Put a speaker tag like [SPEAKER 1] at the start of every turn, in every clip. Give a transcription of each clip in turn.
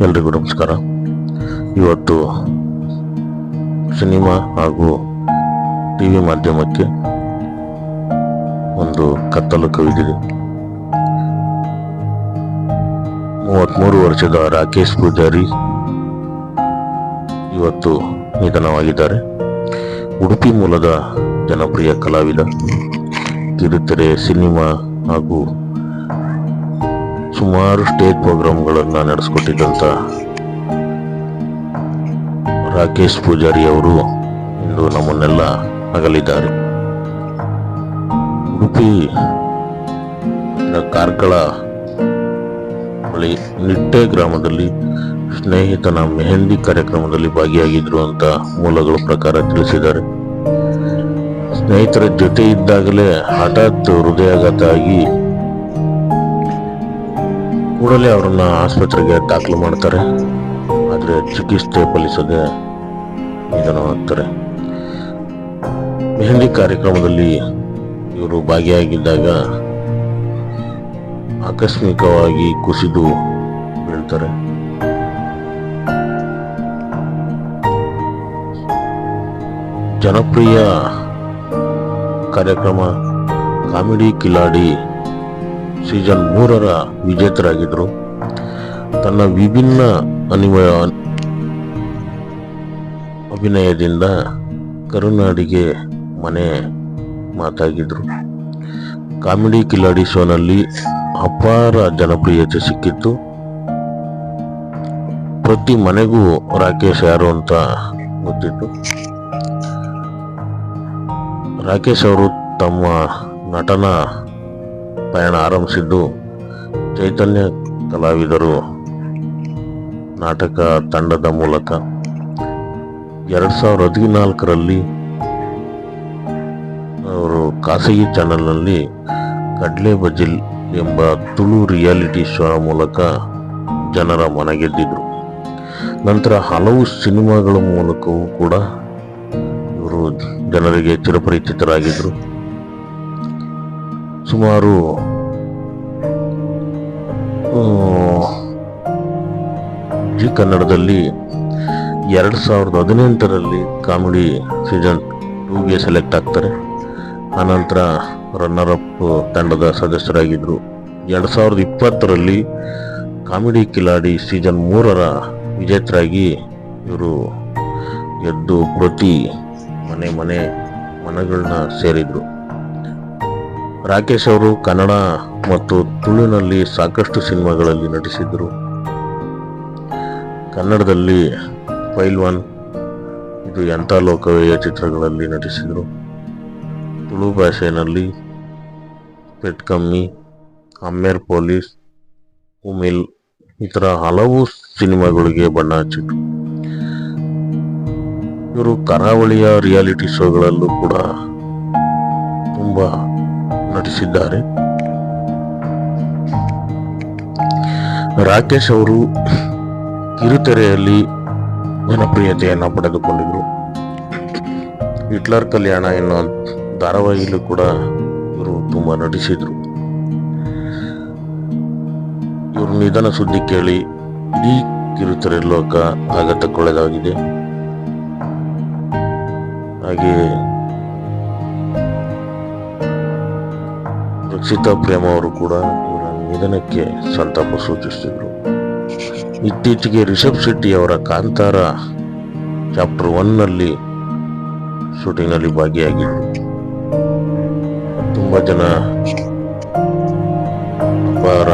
[SPEAKER 1] ಎಲ್ರಿಗೂ ನಮಸ್ಕಾರ. ಇವತ್ತು ಸಿನಿಮಾ ಹಾಗೂ ಟಿವಿ ಮಾಧ್ಯಮಕ್ಕೆ ಒಂದು ಕತ್ತಲು ಕವಿದಿದೆ. 33 ವರ್ಷದ ರಾಕೇಶ್ ಪೂಜಾರಿ ಇವತ್ತು ನಿಧನವಾಗಿದ್ದಾರೆ. ಉಡುಪಿ ಮೂಲದ ಜನಪ್ರಿಯ ಕಲಾವಿದ, ಕಿರುತೆರೆ, ಸಿನಿಮಾ ಹಾಗೂ ಸುಮಾರು ಸ್ಟೇಜ್ ಪ್ರೋಗ್ರಾಮ್ಗಳನ್ನು ನಡೆಸಿಕೊಟ್ಟಿದ್ದಂಥ ರಾಕೇಶ್ ಪೂಜಾರಿ ಅವರು ಇಂದು ನಮ್ಮನ್ನೆಲ್ಲ ಅಗಲಿದ್ದಾರೆ. ಉಡುಪಿ ಕಾರ್ಕಳ ಬಳಿ ನಿಟ್ಟೆ ಗ್ರಾಮದಲ್ಲಿ ಸ್ನೇಹಿತನ ಮೆಹಂದಿ ಕಾರ್ಯಕ್ರಮದಲ್ಲಿ ಭಾಗಿಯಾಗಿದ್ರು ಅಂತ ಮೂಲಗಳ ಪ್ರಕಾರ ತಿಳಿಸಿದ್ದಾರೆ. ಸ್ನೇಹಿತರ ಜೊತೆ ಇದ್ದಾಗಲೇ ಹಠಾತ್ ಹೃದಯಾಘಾತ ಆಗಿ ಕೂಡಲೇ ಅವರನ್ನ ಆಸ್ಪತ್ರೆಗೆ ದಾಖಲು ಮಾಡ್ತಾರೆ. ಆದರೆ ಚಿಕಿತ್ಸೆ ಫಲಿಸದೆ ನಿಧನವಾಗ್ತಾರೆ. ಮೆಹಂದಿ ಕಾರ್ಯಕ್ರಮದಲ್ಲಿ ಇವರು ಭಾಗಿಯಾಗಿದ್ದಾಗ ಆಕಸ್ಮಿಕವಾಗಿ ಕುಸಿದು ಬೀಳ್ತಾರೆ. ಜನಪ್ರಿಯ ಕಾರ್ಯಕ್ರಮ ಕಾಮಿಡಿ ಕಿಲಾಡಿ ಸೀಸನ್ 3ರ ವಿಜೇತರಾಗಿದ್ದರು. ತನ್ನ ವಿಭಿನ್ನ ಅಭಿನಯದಿಂದ ಕರುನಾಡಿಗೆ ಮನೆ ಮಾತಾಗಿದ್ರು. ಕಾಮಿಡಿ ಕಿಲಾಡಿ ಶೋನಲ್ಲಿ ಅಪಾರ ಜನಪ್ರಿಯತೆ ಸಿಕ್ಕಿತ್ತು. ಪ್ರತಿ ಮನೆಗೂ ರಾಕೇಶ್ ಯಾರು ಅಂತ ಗೊತ್ತಿತ್ತು. ರಾಕೇಶ್ ಅವರು ತಮ್ಮ ನಟನ ಪಯಣ ಆರಂಭಿಸಿದ್ದು ಚೈತನ್ಯ ಕಲಾವಿದರು ನಾಟಕ ತಂಡದ ಮೂಲಕ. 2014ರಲ್ಲಿ ಅವರು ಖಾಸಗಿ ಚಾನೆಲ್ನಲ್ಲಿ ಕಡ್ಲೆ ಬಜಿಲ್ ಎಂಬ ತುಳು ರಿಯಾಲಿಟಿ ಶೋ ಮೂಲಕ ಜನರ ಮನಗೆದ್ದಿದ್ರು. ನಂತರ ಹಲವು ಸಿನಿಮಾಗಳ ಮೂಲಕವೂ ಕೂಡ ಇವರು ಜನರಿಗೆ ಚಿರಪರಿಚಿತರಾಗಿದ್ದರು. ಸುಮಾರು ಜಿ ಕನ್ನಡದಲ್ಲಿ 2018ರಲ್ಲಿ ಕಾಮಿಡಿ ಸೀಸನ್ 2ಗೆ ಸೆಲೆಕ್ಟ್ ಆಗ್ತಾರೆ. ಆನಂತರ ರನ್ನರ್ ಅಪ್ ತಂಡದ ಸದಸ್ಯರಾಗಿದ್ದರು. 2020ರಲ್ಲಿ ಕಾಮಿಡಿ ಕಿಲಾಡಿ ಸೀಸನ್ 3ರ ವಿಜೇತರಾಗಿ ಇವರು ಎದ್ದು ಪ್ರತಿ ಮನೆಗಳನ್ನ ಸೇರಿದ್ರು. ರಾಕೇಶ್ ಅವರು ಕನ್ನಡ ಮತ್ತು ತುಳುವಿನಲ್ಲಿ ಸಾಕಷ್ಟು ಸಿನಿಮಾಗಳಲ್ಲಿ ನಟಿಸಿದರು. ಕನ್ನಡದಲ್ಲಿ ಪೈಲ್ವಾನ್, ಇದು ಎಂಥ ಲೋಕವೇ ಚಿತ್ರಗಳಲ್ಲಿ ನಟಿಸಿದರು. ತುಳು ಭಾಷೆಯಲ್ಲಿ ಪೆಟ್ ಕಮ್ಮಿ, ಅಮ್ಮೇರ್ ಪೊಲೀಸ್, ಉಮಿಲ್ ಈ ಥರ ಹಲವು ಸಿನಿಮಾಗಳಿಗೆ ಬಣ್ಣ ಹಚ್ಚಿದ್ರು. ಇವರು ಕರಾವಳಿಯ ರಿಯಾಲಿಟಿ ಶೋಗಳಲ್ಲೂ ಕೂಡ ತುಂಬ ನಟಿಸಿದ್ದಾರೆ. ರಾಕೇಶ್ ಅವರು ಕಿರುತೆರೆಯಲ್ಲಿ ಜನಪ್ರಿಯತೆಯನ್ನು ಪಡೆದುಕೊಂಡಿದ್ರು. ಹಿಟ್ಲರ್ ಕಲ್ಯಾಣ ಎನ್ನುವ ಧಾರಾವಾಹಿಯಲ್ಲೂ ಕೂಡ ಇವರು ತುಂಬಾ ನಟಿಸಿದ್ರು. ಇವರು ನಿಧನ ಸುದ್ದಿ ಕೇಳಿ ಇಡೀ ಕಿರುತೆರೆ ಲೋಕ ಆಘಾತಕ್ಕೊಳಗಾಗಿದೆ. ಹಾಗೆ ರಕ್ಷಿತಾ ಪ್ರೇಮ ಅವರು ಕೂಡ ಇವರ ನಿಧನಕ್ಕೆ ಸಂತಾಪ ಸೂಚಿಸಿದರು. ಇತ್ತೀಚೆಗೆ ರಿಷಬ್ ಶೆಟ್ಟಿ ಅವರ ಕಾಂತಾರ ಚಾಪ್ಟರ್ 1ನಲ್ಲಿ ಶೂಟಿಂಗ್ನಲ್ಲಿ ಭಾಗಿಯಾಗಿದ್ದರು. ತುಂಬ ಜನ ಅಪಾರ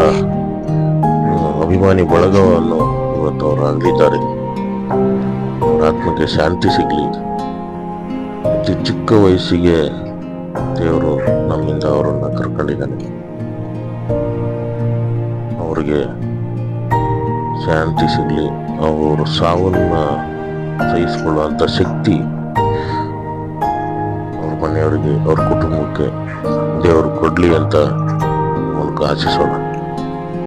[SPEAKER 1] ಅಭಿಮಾನಿ ಬಳಗವನ್ನು ಇವತ್ತು ಅವರು ಅಗಲಿದ್ದಾರೆ. ಅವರ ಆತ್ಮಕ್ಕೆ ಶಾಂತಿ ಸಿಗಲಿ. ಅತಿ ಚಿಕ್ಕ ವಯಸ್ಸಿಗೆ ದೇವರು ನಮ್ಮಿಂದ ಅವರನ್ನು ಕರ್ಕೊಂಡಿದ್ದಾನೆ. ಅವರಿಗೆ ಶಾಂತಿ ಸಿಗಲಿ. ಅವರು ಸಾವನ್ನ ಸಹಿಸಿಕೊಳ್ಳುವಂಥ ಶಕ್ತಿ ಅವ್ರ ಮನೆಯವರಿಗೆ, ಅವ್ರ ಕುಟುಂಬಕ್ಕೆ ದೇವರು ಕೊಡ್ಲಿ ಅಂತ ಮೂಲಕ ಆಶಿಸೋಣ.